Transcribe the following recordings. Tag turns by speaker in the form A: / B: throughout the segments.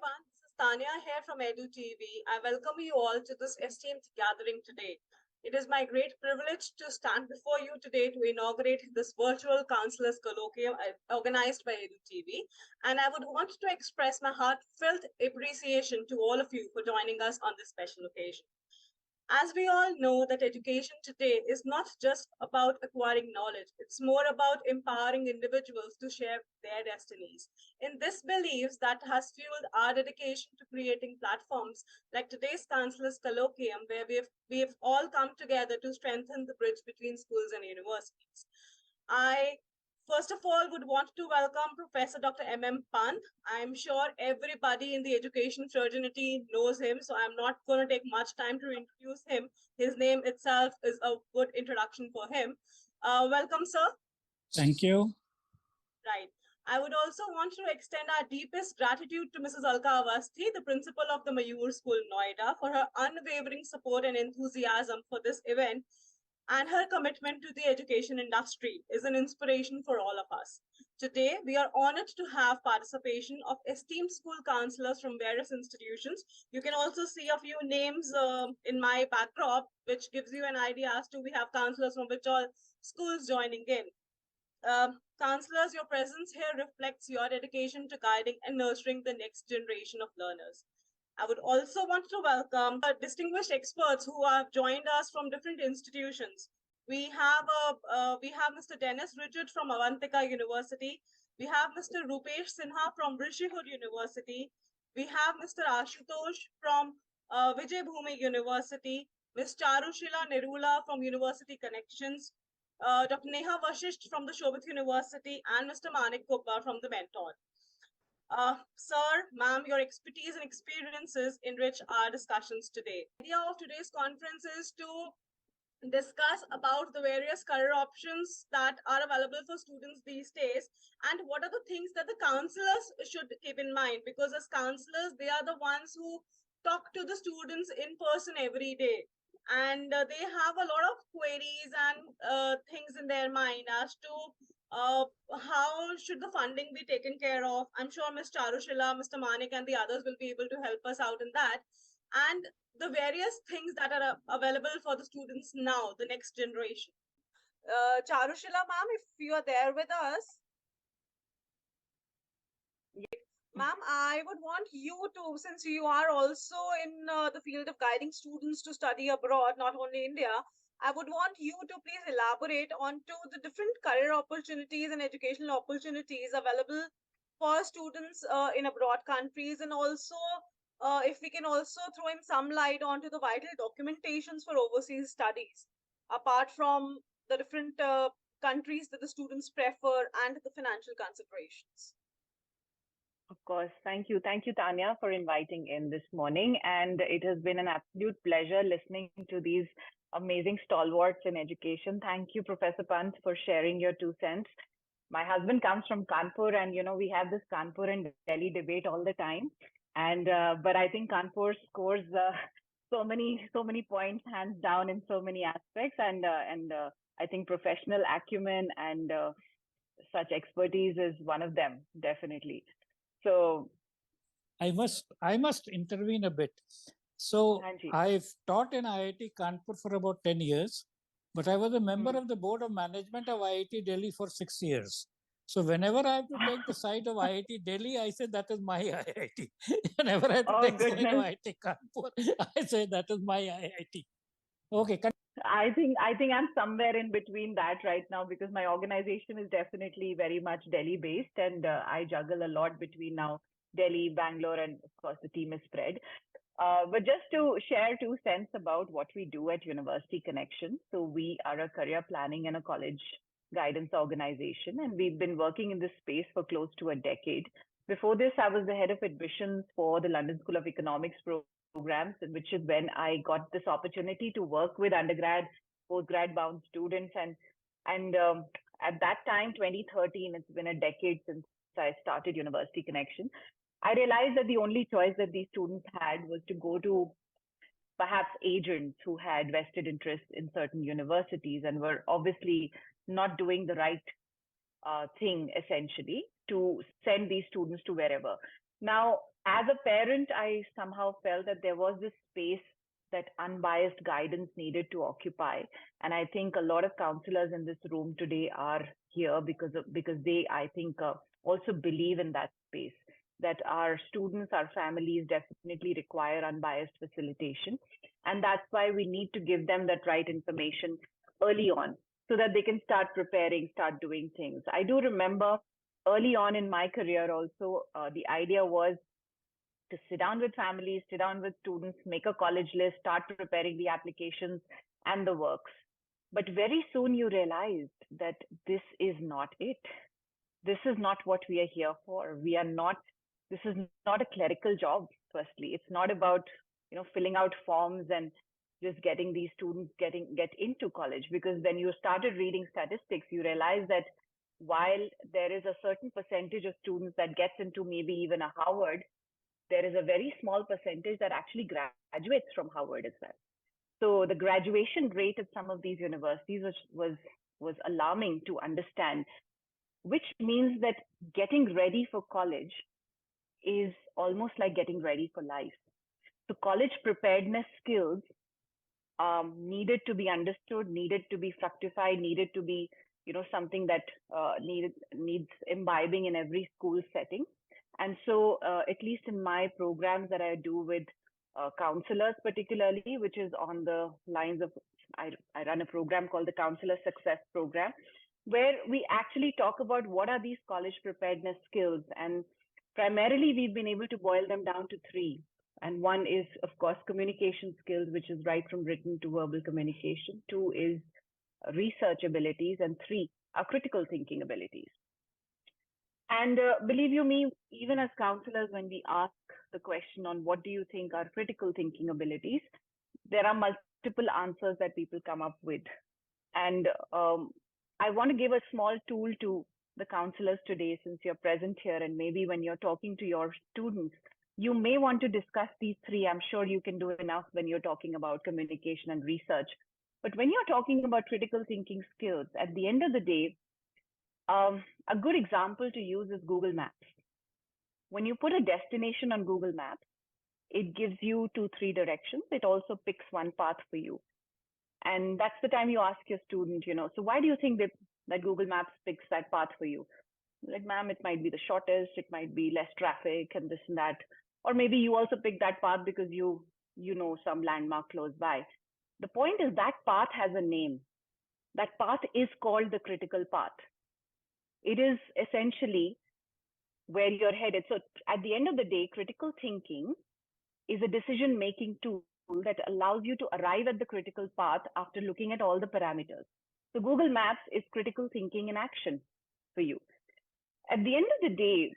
A: everyone. This is Tanya here from EduTV. I welcome you all to this esteemed gathering today. It is my great privilege to stand before you today to inaugurate this virtual Counsellors Colloquium organized by EduTV. And I would want to express my heartfelt appreciation to all of you for joining us on this special occasion. As we all know that education today is not just about acquiring knowledge, it's more about empowering individuals to share their destinies. In this beliefs that has fueled our dedication to creating platforms like today's Counsellors Colloquium, where we've all come together to strengthen the bridge between schools and universities. I first of all would want to welcome Professor Dr. M.M. Pant. I'm sure everybody in the education fraternity knows him, so I'm not going to take much time to introduce him. His name itself is a good introduction for him. Welcome, sir.
B: Thank you.
A: Right. I would also want to extend our deepest gratitude to Mrs. Alka Avasthi, the principal of the Mayur School, Noida, for her unwavering support and enthusiasm for this event, and her commitment to the education industry is an inspiration for all of us. Today, we are honored to have participation of esteemed school counselors from various institutions. You can also see a few names in my backdrop, which gives you an idea as to we have counselors from which all schools joining in. Counselors, your presence here reflects your dedication to guiding and nurturing the next generation of learners. I would also want to welcome distinguished experts who have joined us from different institutions. We have Mr. Dennis Richard from Avantika University. We have Mr. Rupesh Sinha from Rishihud University. We have Mr. Ashutosh from Vijay Bhumi University. Ms. Charushila Nerula from University Connections. Dr. Neha Vashisht from the Shobit University, and Mr. Manik Gupta from the Mentor. Sir, ma'am, your expertise and experiences enrich our discussions today. The idea of today's conference is to discuss about the various career options that are available for students these days, and what are the things that the counselors should keep in mind, because as counselors, they are the ones who talk to the students in person every day. And they have a lot of queries and things in their mind as to how should the funding be taken care of. I'm sure Ms. Charushila, Mr. Manik, and the others will be able to help us out in that. And the various things that are available for the students now, the next generation. Charushila, ma'am, if you are there with us. Ma'am, I would want you to, since you are also in the field of guiding students to study abroad, not only India, I would want you to please elaborate onto the different career opportunities and educational opportunities available for students in abroad countries, and also if we can also throw in some light onto the vital documentations for overseas studies, apart from the different countries that the students prefer and the financial considerations.
C: Of course. Thank you. Thank you, Tanya, for inviting in this morning. And it has been an absolute pleasure listening to these amazing stalwarts in education. Thank you, Professor Pant, for sharing your 2 cents. My husband comes from Kanpur, and, we have this Kanpur and Delhi debate all the time. And, but I think Kanpur scores so many points hands down in so many aspects. And I think professional acumen and such expertise is one of them, definitely. So
B: I must intervene a bit. So I've taught in IIT Kanpur for about 10 years, but I was a member of the board of management of IIT Delhi for 6 years. So whenever I have to take the side of IIT Delhi, I say that is my IIT. Whenever I have to take the side of IIT Kanpur, I say that is my IIT. Okay.
C: I think I'm somewhere in between that right now, because my organization is definitely very much Delhi based, and I juggle a lot between now Delhi, Bangalore, and of course the team is spread. But just to share 2 cents about what we do at University Connections. So we are a career planning and a college guidance organization, and we've been working in this space for close to a decade. Before this, I was the head of admissions for the London School of Economics programs, which is when I got this opportunity to work with undergrad, postgrad bound students. And at that time, 2013, it's been a decade since I started University Connection. I realized that the only choice that these students had was to go to perhaps agents who had vested interest in certain universities and were obviously not doing the right thing, essentially, to send these students to wherever. Now, as a parent, I somehow felt that there was this space that unbiased guidance needed to occupy. And I think a lot of counselors in this room today are here because they, I think, also believe in that space, that our students, our families definitely require unbiased facilitation. And that's why we need to give them that right information early on so that they can start preparing, start doing things. I do remember early on in my career also, the idea was to sit down with families, sit down with students, make a college list, start preparing the applications and the works. But very soon you realized that this is not it. This is not what we are here for. We are not, this is not a clerical job, firstly. It's not about, filling out forms and just getting these students get into college. Because when you started reading statistics, you realize that while there is a certain percentage of students that gets into maybe even a Harvard, there is a very small percentage that actually graduates from Harvard as well. So the graduation rate at some of these universities was alarming to understand, which means that getting ready for college is almost like getting ready for life. So college preparedness skills needed to be understood, needed to be fructified, needed to be, something that needs imbibing in every school setting. And so, at least in my programs that I do with counselors, particularly, which is on the lines of, I run a program called the Counselor Success Program, where we actually talk about what are these college preparedness skills. And primarily, we've been able to boil them down to three. And one is, of course, communication skills, which is right from written to verbal communication. Two is research abilities. And three are critical thinking abilities. And believe you me, even as counselors, when we ask the question on what do you think are critical thinking abilities, there are multiple answers that people come up with. And I want to give a small tool to the counselors today, since you're present here, and maybe when you're talking to your students, you may want to discuss these three. I'm sure you can do enough when you're talking about communication and research. But when you're talking about critical thinking skills, at the end of the day, a good example to use is Google Maps. When you put a destination on Google Maps, it gives you 2-3 directions. It also picks one path for you. And that's the time you ask your student, so why do you think that Google Maps picks that path for you? Like, ma'am, it might be the shortest, it might be less traffic and this and that. Or maybe you also pick that path because you know some landmark close by. The point is that path has a name. That path is called the critical path. It is essentially where you're headed. So at the end of the day, critical thinking is a decision-making tool that allows you to arrive at the critical path after looking at all the parameters. So Google Maps is critical thinking in action for you. At the end of the day,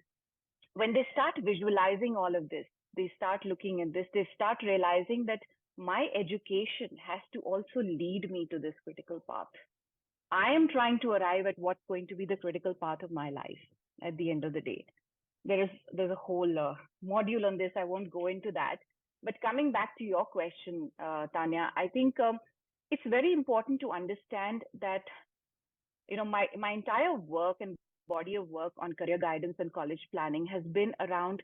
C: when they start visualizing all of this, they start looking at this, they start realizing that my education has to also lead me to this critical path. I am trying to arrive at what's going to be the critical path of my life at the end of the day. There's a whole module on this. I won't go into that. But coming back to your question, Tanya, I think it's very important to understand that, my entire work and body of work on career guidance and college planning has been around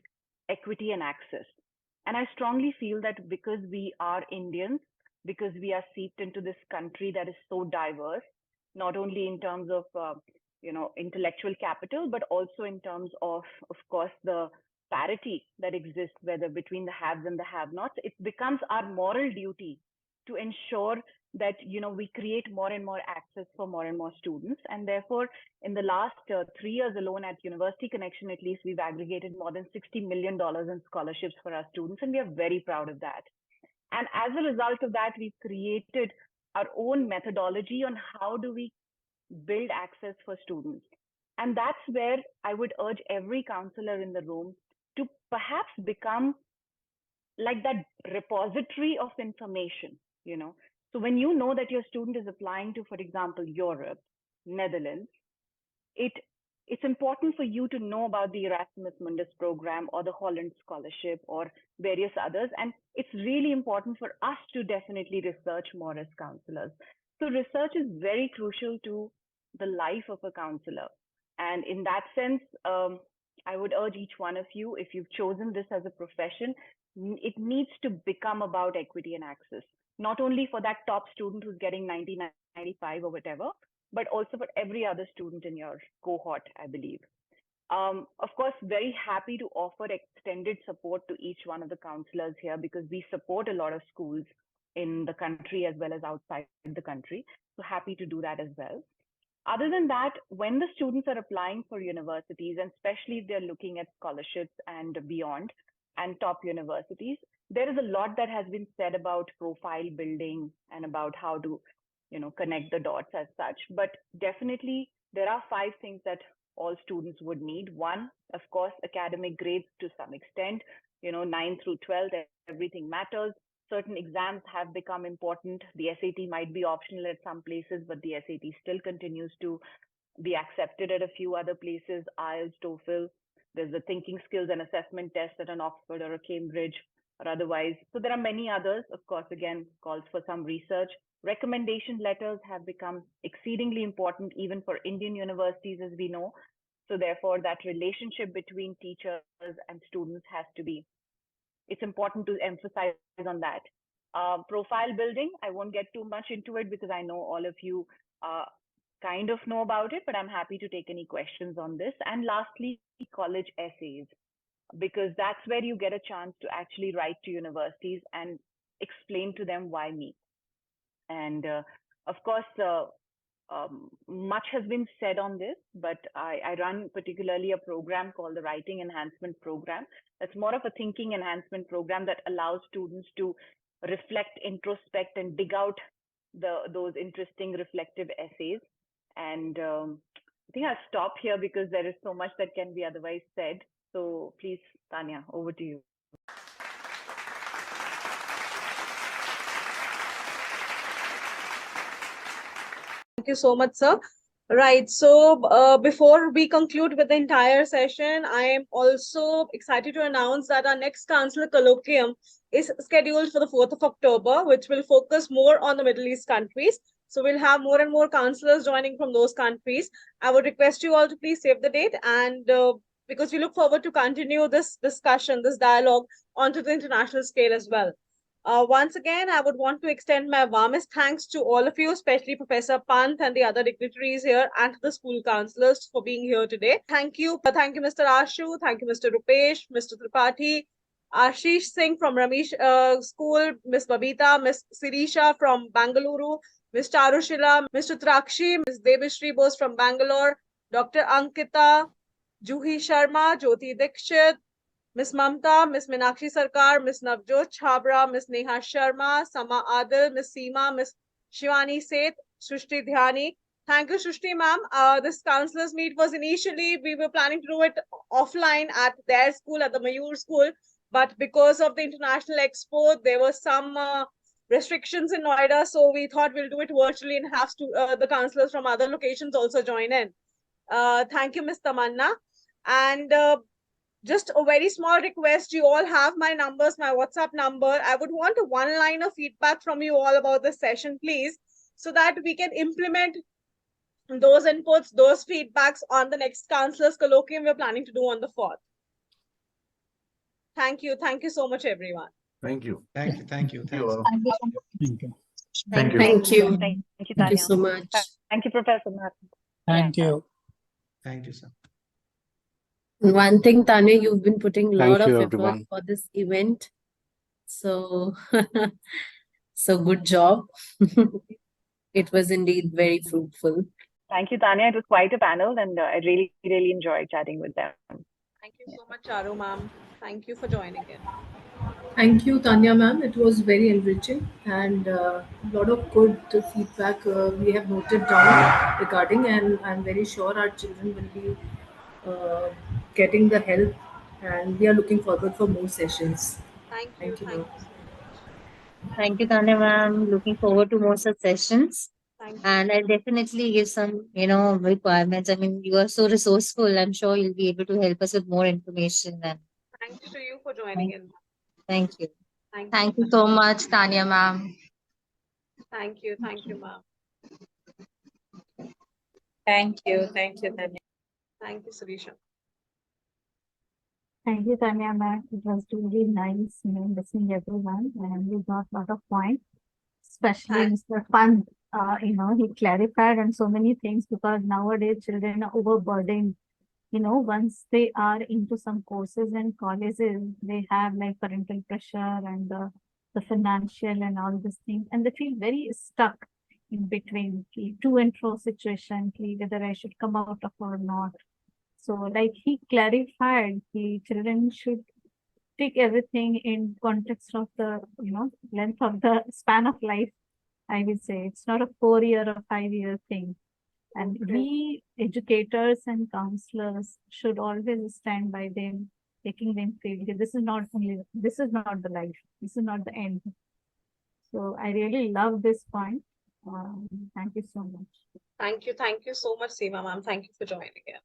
C: equity and access. And I strongly feel that because we are Indians, because we are seeped into this country that is so diverse, not only in terms of intellectual capital, but also in terms of course, the parity that exists, whether between the haves and the have-nots. It becomes our moral duty to ensure that we create more and more access for more and more students. And therefore, in the last 3 years alone at University Connection, at least, we've aggregated more than $60 million in scholarships for our students, and we are very proud of that. And as a result of that, we've created our own methodology on how do we build access for students. And that's where I would urge every counselor in the room to perhaps become like that repository of information, So when you know that your student is applying to, for example, Europe, Netherlands, it's important for you to know about the Erasmus Mundus program or the Holland Scholarship or various others. And it's really important for us to definitely research more as counselors. So research is very crucial to the life of a counselor. And in that sense, I would urge each one of you, if you've chosen this as a profession, it needs to become about equity and access, not only for that top student who's getting 90, 95 or whatever, but also for every other student in your cohort, I believe. Of course, very happy to offer extended support to each one of the counselors here, because we support a lot of schools in the country as well as outside the country. So happy to do that as well. Other than that, when the students are applying for universities, and especially if they're looking at scholarships and beyond and top universities, there is a lot that has been said about profile building and about how to, connect the dots as such. But definitely there are 5 things that all students would need. One, of course, academic grades to some extent, 9 through 12, everything matters. Certain exams have become important. The SAT might be optional at some places, but the SAT still continues to be accepted at a few other places. IELTS, TOEFL. There's the thinking skills and assessment test at an Oxford or a Cambridge or otherwise. So there are many others. Of course, again, calls for some research. Recommendation letters have become exceedingly important, even for Indian universities, as we know. So therefore, that relationship between teachers and students has to be, it's important to emphasize on that. Profile building, I won't get too much into it because I know all of you kind of know about it, but I'm happy to take any questions on this. And lastly, college essays, because that's where you get a chance to actually write to universities and explain to them why me. And of course, much has been said on this, but I run particularly a program called the Writing Enhancement Program. That's more of a thinking enhancement program that allows students to reflect, introspect, and dig out those interesting reflective essays. And I think I'll stop here because there is so much that can be otherwise said. So please, Tanya, over to you.
A: Thank you so much, sir. Right. So before we conclude with the entire session, I am also excited to announce that our next Counselor Colloquium is scheduled for the 4th of October, which will focus more on the Middle East countries. So we'll have more and more counselors joining from those countries. I would request you all to please save the date, and because we look forward to continue this discussion, this dialogue onto the international scale as well. Once again, I would want to extend my warmest thanks to all of you, especially Professor Pant and the other dignitaries here, and to the school counselors for being here today. Thank you, Mr. Ashu. Thank you, Mr. Rupesh, Mr. Tripathi, Ashish Singh from Ramesh School, Miss Babita, Miss Sirisha from Bangalore, Miss Charushila, Mr. Trakshi, Miss Debishri Bose from Bangalore, Dr. Ankita, Juhi Sharma, Jyoti Dikshit, Miss Mamta, Miss Meenakshi Sarkar, Miss Navjot Chhabra, Miss Neha Sharma, Sama Adil, Miss Seema, Miss Shivani Seth, Shushti Dhyani. Thank you, Shushti ma'am. This counselors meet was initially, we were planning to do it offline at their school, at the Mayur school. But because of the International Expo, there were some restrictions in Noida. So we thought we'll do it virtually and have the counselors from other locations also join in. Thank you, Miss Tamanna. And just a very small request, you all have my numbers, my WhatsApp number. I would want a one-liner feedback from you all about this session, please, so that we can implement those inputs, those feedbacks on the next Counselors Colloquium we're planning to do on the 4th. Thank you. Thank you so much, everyone.
D: Thank you.
E: Thank you. Thank you.
D: Thank you.
B: Thank you.
D: Thank you.
C: Thank you,
F: Thank
C: Tanya.
F: you so much.
C: Thank you, Professor Martin.
B: Thank you.
E: Thank you, sir.
F: One thing, Tanya, you've been putting a
D: Thank
F: lot of
D: you,
F: effort
D: everyone.
F: for this event. So, so good job. It was indeed very fruitful.
C: Thank you, Tanya. It was quite a panel, and I really, really enjoyed chatting with them.
A: Thank you so much, Charu ma'am. Thank you for joining in.
G: Thank you, Tanya ma'am. It was very enriching and a lot of good feedback we have noted down regarding, and I'm very sure our children will be getting the help, and we are looking forward for more sessions.
A: Thank you.
G: Thank you,
A: Thank
G: ma'am.
A: you so much.
H: Thank you, Tanya ma'am. Looking forward to more such sessions.
A: Thank you.
H: And I'll definitely give some, requirements. I mean, you are so resourceful. I'm sure you'll be able to help us with more information. And
A: Thanks to you for joining in.
H: thank you.
I: Thank you so much, Tanya ma'am.
A: Thank you. Thank you, ma'am.
J: Thank you. Thank you, Tanya.
A: Thank you, Surisha.
D: Thank you, Tanya ma'am. It was really nice, listening everyone, and we got a lot of points, especially Mr. Pant. He clarified on so many things because nowadays children are overburdened. Once they are into some courses and colleges, they have like parental pressure and the financial and all these things, and they feel very stuck in between, to and fro situation, whether I should come out of or not. So, like he clarified, the children should take everything in context of the length of the span of life. I will say it's not a 4 year or 5 year thing, and we educators and counselors should always stand by them, taking them freely. This is not the life. This is not the end. So I really love this point. Thank you so much.
A: Thank you so much, Seema ma'am. Thank you for joining in.